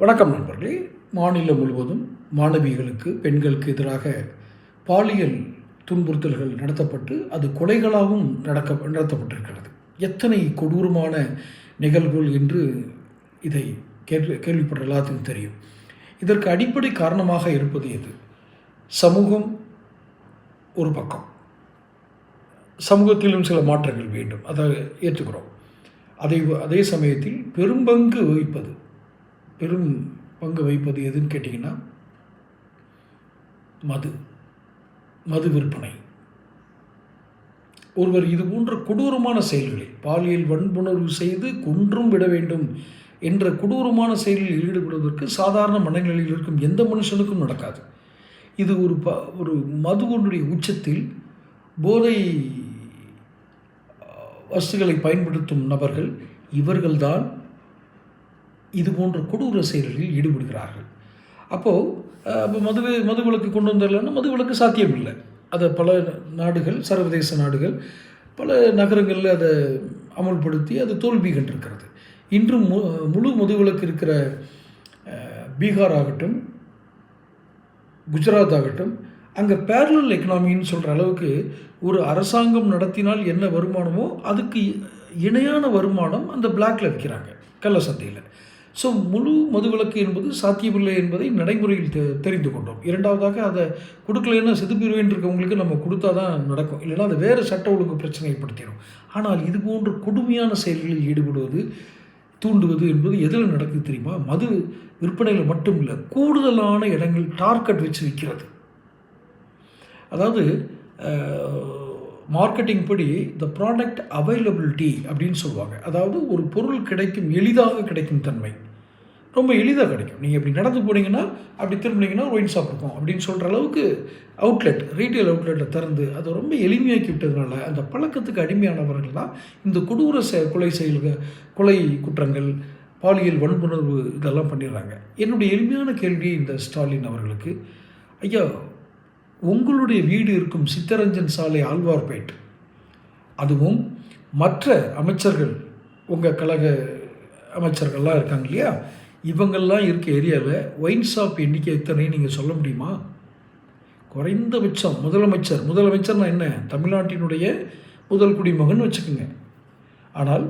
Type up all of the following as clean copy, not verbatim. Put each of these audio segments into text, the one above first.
வணக்கம் நண்பர்களே. மாநிலம் முழுவதும் மாணவிகளுக்கு பெண்களுக்கு எதிராக பாலியல் துன்புறுத்தல்கள் நடத்தப்பட்டு அது கொலைகளாகவும் நடத்தப்பட்டிருக்கிறது. எத்தனை கொடூரமான நிகழ்வுகள் என்று இதை கேள்விப்படுற எல்லாத்துக்கும் தெரியும். இதற்கு அடிப்படை காரணமாக இருப்பது எது? சமூகம் ஒரு பக்கம், சமூகத்திலும் சில மாற்றங்கள் வேண்டும், அதை ஏற்றுக்கிறோம். அதே சமயத்தில் பெரும் பங்கு வகிப்பது எதுன்னு கேட்டிங்கன்னா மது விற்பனை. ஒருவர் இது போன்ற கொடூரமான செயல்களில் பாலியல் வன்புணர்வு செய்து கொன்றும் விட வேண்டும் என்ற கொடூரமான செயலில் ஈடுபடுவதற்கு சாதாரண மனநிலையில் இருக்கும் எந்த மனுஷனுக்கும் நடக்காது. இது ஒரு மதுவனுடைய உச்சத்தில் போதை வஸ்துகளை பயன்படுத்தும் நபர்கள் இவர்கள்தான் இது போன்ற கொடூர செயல்களில் ஈடுபடுகிறார்கள். அப்போது மது விலக்கு கொண்டு வந்துடலன்னா மது விலக்கு சாத்தியம் இல்லை. அதை பல நாடுகள், சர்வதேச நாடுகள் பல நகரங்களில் அதை அமல்படுத்தி அது தோல்வி கண்டிருக்கிறது. இன்றும் முழு மது விலக்கு இருக்கிற பீகார் ஆகட்டும், குஜராத் ஆகட்டும், அங்கே பேரலல் எக்கனாமின்னு சொல்கிற அளவுக்கு ஒரு அரசாங்கம் நடத்தினால் என்ன வருமானமோ அதுக்கு இணையான வருமானம் அந்த பிளாக்ல விற்கிறாங்க, கள்ள சந்தையில். ஸோ முழு மதுவிலக்கு என்பது சாத்தியமில்லை என்பதை நடைமுறையில் தெரிந்து கொண்டோம். இரண்டாவதாக அதை கொடுக்கலன்னா செதுப்பிடுவேன் இருக்கவங்களுக்கு நம்ம கொடுத்தா தான் நடக்கும், இல்லைன்னா அதை வேறு சட்ட ஒழுங்கு பிரச்சனை ஏற்படுத்திடும். ஆனால் இது போன்ற கொடுமையான செயல்களில் ஈடுபடுவது, தூண்டுவது என்பது எதில் நடக்குது தெரியுமா? மது விற்பனையில் மட்டும் இல்லை, கூடுதலான இடங்கள் டார்கெட் வச்சு விற்கிறது. அதாவது மார்க்கெட்டிங் படி த ப்ராடக்ட் அவைலபிலிட்டி அப்படின்னு சொல்லுவாங்க. அதாவது ஒரு பொருள் எளிதாக கிடைக்கும் தன்மை, ரொம்ப எளிதாக கிடைக்கும். நீங்கள் இப்படி நடந்து போனீங்கன்னா, அப்படி திரும்பினீங்கன்னா ஒயின் ஷாப் இருக்கும் அப்படின்னு சொல்கிற அளவுக்கு ரீட்டைல் அவுட்லெட்டை திறந்து அதை ரொம்ப எளிமையாக்கி விட்டதுனால அந்த பழக்கத்துக்கு அடிமையானவர்கள் தான் இந்த கொடூர கொலை குற்றங்கள், பாலியல் வன்புணர்வு இதெல்லாம் பண்ணிடுறாங்க. என்னுடைய எளிமையான கேள்வி இந்த ஸ்டாலின் அவர்களுக்கு, ஐயா, உங்களுடைய வீடு இருக்கும் சித்தரஞ்சன் சாலை, ஆழ்வார்பேட், அதுவும் மற்ற அமைச்சர்கள், உங்கள் கழக அமைச்சர்கள்லாம் இருக்காங்க இல்லையா, இவங்கெல்லாம் இருக்க ஏரியாவில் ஒயின் ஷாப் எண்ணிக்கை எத்தனை நீங்கள் சொல்ல முடியுமா? குறைந்தபட்சம் முதலமைச்சர்னா என்ன, தமிழ்நாட்டினுடைய முதல் குடிமகன் வச்சுக்கோங்க. ஆனால்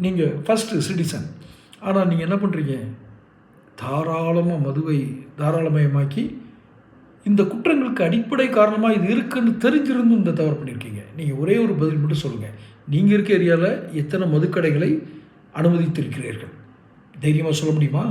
நீங்கள் ஃபஸ்ட்டு சிட்டிசன். ஆனால் நீங்கள் என்ன பண்ணுறீங்க? மதுவை தாராளமயமாக்கி இந்த குற்றங்களுக்கு அடிப்படை காரணமாக இது இருக்குன்னு தெரிஞ்சிருந்தும் இந்த தவறு பண்ணியிருக்கீங்க. நீங்கள் ஒரே ஒரு பதில் மட்டும் சொல்லுங்கள். நீங்கள் இருக்க ஏரியாவில் எத்தனை மதுக்கடைகளை அனுமதித்திருக்கிறீர்கள்? தைரியமாக சொல்ல முடியுமா?